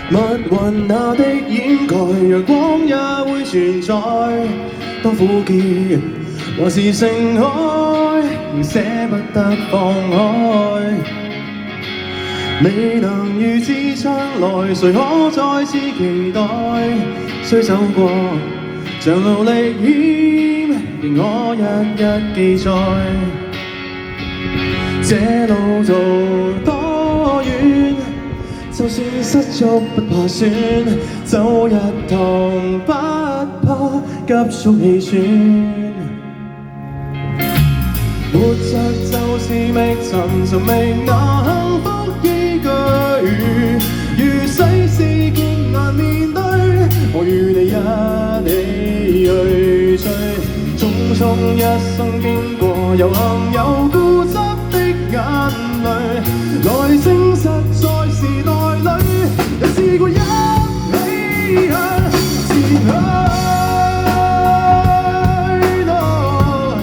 密雲那的掩蓋，陽光也會存在。當苦澀還是盛開，仍捨不得放開。未能預知將來，誰可再次期待？雖走過長路歷險，仍可一一記載。這路途多遠？就算失足不怕酸，走一趟不怕急速氣喘。活着就是覓尋覓那幸福依據，如世事極難面對，我與你一起去追。匆匆一生經過，有幸有固執的眼淚，來證實在時代裏，有試過一起向前去。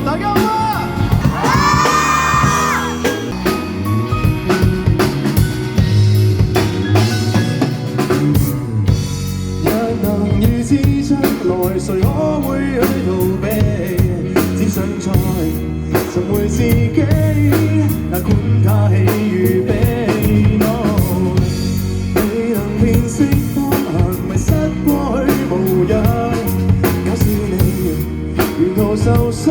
大家好啊！若能預知將來，誰可會去逃避？只想再尋回自己，哪管他喜與悲。未能辨識方向，迷失過去模樣。假使你沿途受傷，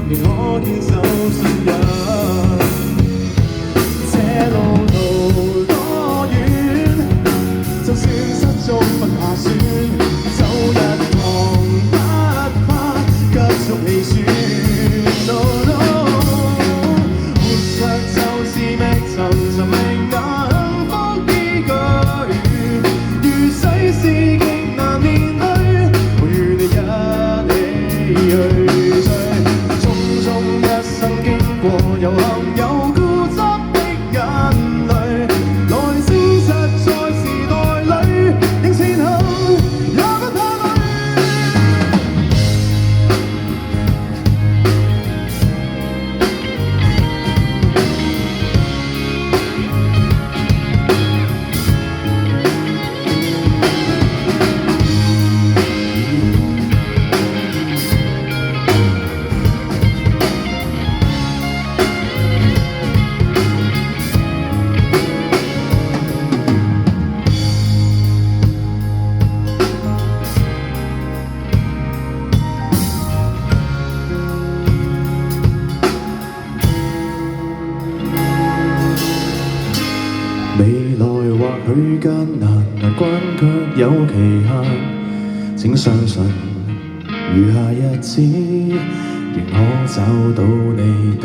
仍可堅守信仰。這路途多遠？就算失足不怕酸，走一趟不怕急速氣喘。No no， 活着就是覓尋那幸福依據，如世事極難面對，我與你一起去追。匆匆一生經過，有幸有固執的眼淚，來證實在時代裏，仍前行也不怕累。未來或許艱難，難關卻有期限。請相信，餘下日子仍可找到你的。